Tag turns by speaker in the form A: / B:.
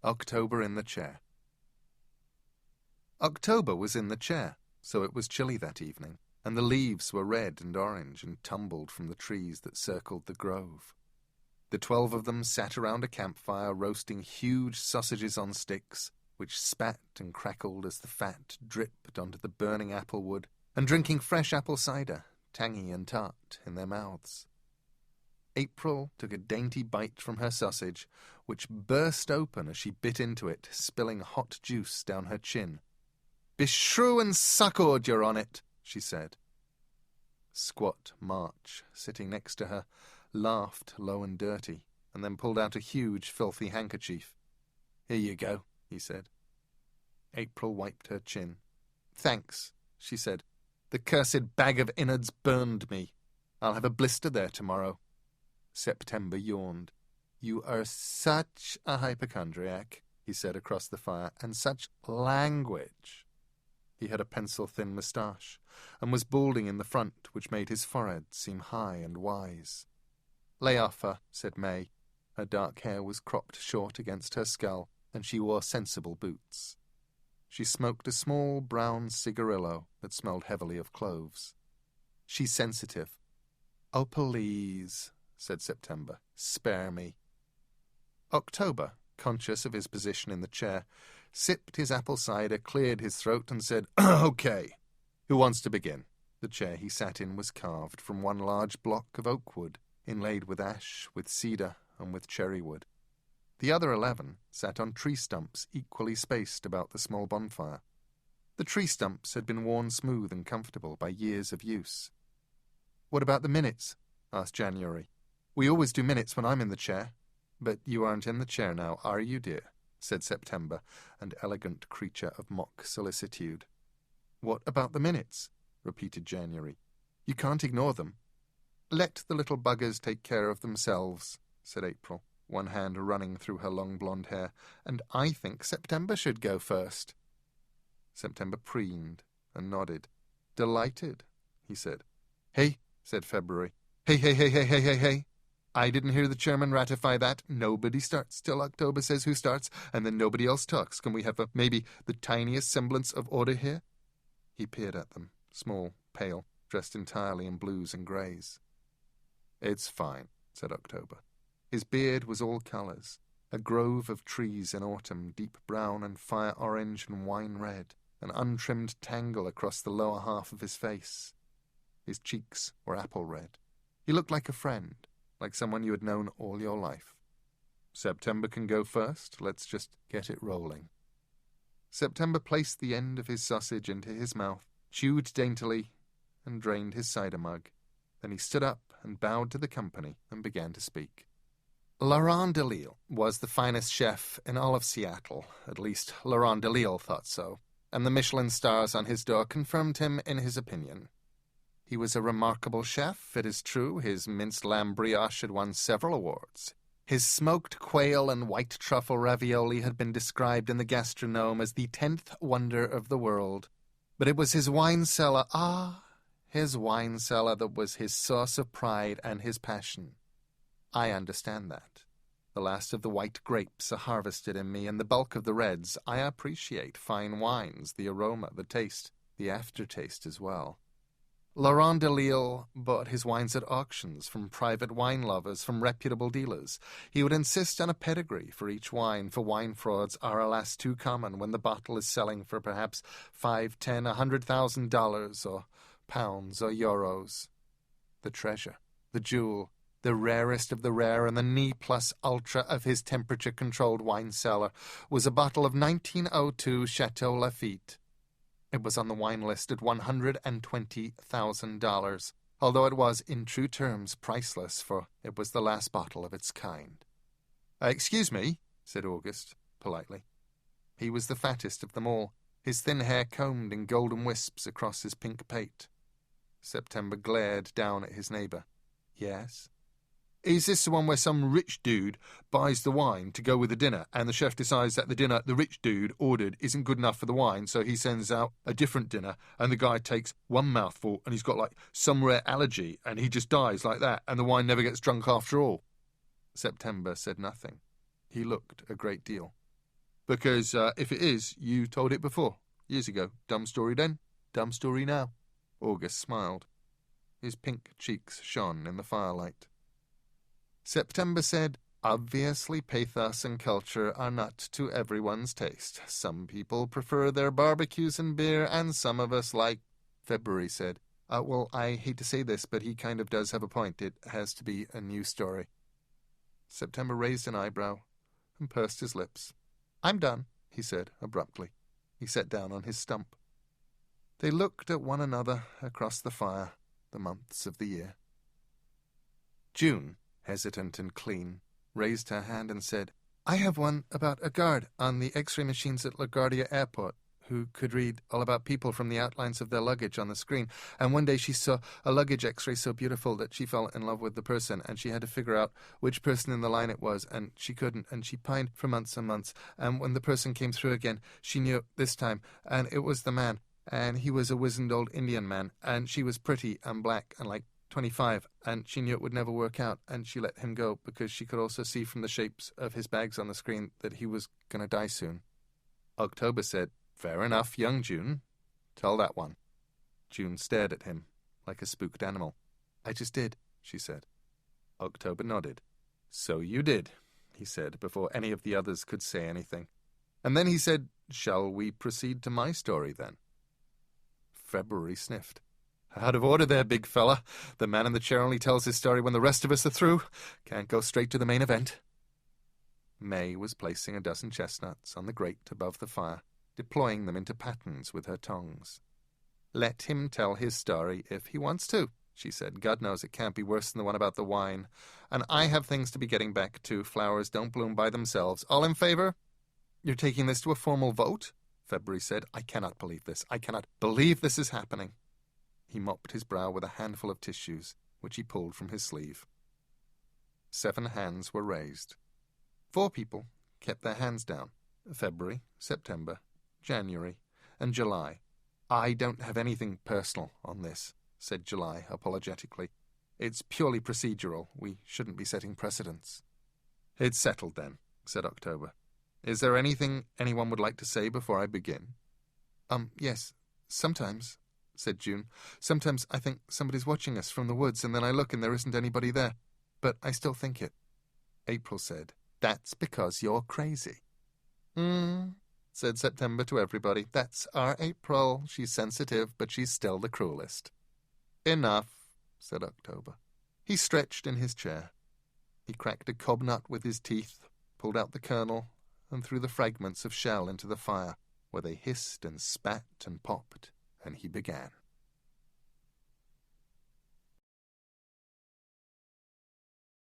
A: October in the chair. October was in the chair, so it was chilly that evening, and the leaves were red and orange and tumbled from the trees that circled the grove. The 12 of them sat around a campfire roasting huge sausages on sticks, which spat and crackled as the fat dripped onto the burning apple wood, and drinking fresh apple cider, tangy and tart, in their mouths. April took a dainty bite from her sausage, which burst open as she bit into it, spilling hot juice down her chin. "Beshrew and succored you're on it," she said. Squat March, sitting next to her, laughed low and dirty, and then pulled out a huge, filthy handkerchief. "Here you go," he said. April wiped her chin. "Thanks," she said. "The cursed bag of innards burned me. I'll have a blister there tomorrow." September yawned. "You are such a hypochondriac," he said across the fire, "and such language." He had a pencil-thin moustache, and was balding in the front, which made his forehead seem high and wise. "Lay off her," said May. Her dark hair was cropped short against her skull, and she wore sensible boots. She smoked a small brown cigarillo that smelled heavily of cloves. "She's sensitive." "Oh, please," said September. "Spare me." October, conscious of his position in the chair, sipped his apple cider, cleared his throat, and said, "Okay. Who wants to begin?" The chair he sat in was carved from one large block of oak wood, inlaid with ash, with cedar, and with cherry wood. The other 11 sat on tree stumps equally spaced about the small bonfire. The tree stumps had been worn smooth and comfortable by years of use. "What about the minutes?" asked January. "We always do minutes when I'm in the chair." "But you aren't in the chair now, are you, dear?" said September, an elegant creature of mock solicitude. "What about the minutes?" repeated January. "You can't ignore them." "Let the little buggers take care of themselves," said April, one hand running through her long blonde hair. "And I think September should go first." September preened and nodded. "Delighted," he said. "Hey," said February. "Hey, hey, hey, hey, hey, hey, hey. I didn't hear the chairman ratify that. Nobody starts till October says who starts, and then nobody else talks. Can we have maybe the tiniest semblance of order here?" He peered at them, small, pale, dressed entirely in blues and greys. "It's fine," said October. His beard was all colours, a grove of trees in autumn, deep brown and fire orange and wine red, an untrimmed tangle across the lower half of his face. His cheeks were apple red. He looked like a friend, like someone you had known all your life. "September can go first. Let's just get it rolling." September placed the end of his sausage into his mouth, chewed daintily, and drained his cider mug. Then he stood up and bowed to the company and began to speak. Laurent Delisle was the finest chef in all of Seattle. At least Laurent Delisle thought so, and the Michelin stars on his door confirmed him in his opinion. He was a remarkable chef, it is true. His minced lamb brioche had won several awards. His smoked quail and white truffle ravioli had been described in the gastronome as the 10th wonder of the world. But it was his wine cellar, his wine cellar, that was his source of pride and his passion. I understand that. The last of the white grapes are harvested in me, and the bulk of the reds. I appreciate fine wines, the aroma, the taste, the aftertaste as well. Laurent Delisle bought his wines at auctions, from private wine lovers, from reputable dealers. He would insist on a pedigree for each wine, for wine frauds are, alas, too common when the bottle is selling for perhaps $5, $10, $100,000, or pounds, or euros. The treasure, the jewel, the rarest of the rare, and the ne plus ultra of his temperature-controlled wine cellar was a bottle of 1902 Chateau Lafite. It was on the wine list at $120,000, although it was, in true terms, priceless, for it was the last bottle of its kind. "Excuse me," said August, politely. He was the fattest of them all, his thin hair combed in golden wisps across his pink pate. September glared down at his neighbour. "Yes?" "Is this the one where some rich dude buys the wine to go with the dinner, and the chef decides that the dinner the rich dude ordered isn't good enough for the wine, so he sends out a different dinner, and the guy takes one mouthful, and he's got, some rare allergy, and he just dies like that, and the wine never gets drunk after all?" September said nothing. He looked a great deal. Because if it is, you told it before, years ago. Dumb story then, dumb story now. August smiled. His pink cheeks shone in the firelight. September said, obviously pathos and culture are not to everyone's taste. Some people prefer their barbecues and beer, and some of us like... February said, well, I hate to say this, but he kind of does have a point. It has to be a new story. September raised an eyebrow and pursed his lips. I'm done, he said abruptly. He sat down on his stump. They looked at one another across the fire, the months of the year. June, hesitant and clean, raised her hand and said, I have one about a guard on the X-ray machines at LaGuardia Airport who could read all about people from the outlines of their luggage on the screen. And one day she saw a luggage X-ray so beautiful that she fell in love with the person, and she had to figure out which person in the line it was, and she couldn't, and she pined for months and months. And when the person came through again, she knew it this time, and it was the man, and he was a wizened old Indian man, and she was pretty and black and like 25, and she knew it would never work out, and she let him go because she could also see from the shapes of his bags on the screen that he was going to die soon. October said, Fair enough, young June. Tell that one. June stared at him like a spooked animal. I just did, she said. October nodded. So you did, he said, before any of the others could say anything. And then he said, Shall we proceed to my story, then? February sniffed. Out of order there, big fella. The man in the chair only tells his story when the rest of us are through. Can't go straight to the main event. May was placing a dozen chestnuts on the grate above the fire, deploying them into patterns with her tongs. Let him tell his story if he wants to, she said. God knows it can't be worse than the one about the wine. And I have things to be getting back to. Flowers don't bloom by themselves. All in favor? You're taking this to a formal vote? February said. I cannot believe this. I cannot believe this is happening. He mopped his brow with a handful of tissues, which he pulled from his sleeve. 7 hands were raised. 4 people kept their hands down. February, September, January, and July. I don't have anything personal on this, said July apologetically. It's purely procedural. We shouldn't be setting precedents. It's settled then, said October. Is there anything anyone would like to say before I begin? Yes, sometimes, said June. Sometimes I think somebody's watching us from the woods, and then I look and there isn't anybody there. But I still think it. April said, That's because you're crazy. Said September to everybody. That's our April. She's sensitive, but she's still the cruelest. Enough, said October. He stretched in his chair. He cracked a cob nut with his teeth, pulled out the kernel, and threw the fragments of shell into the fire, where they hissed and spat and popped, and he began.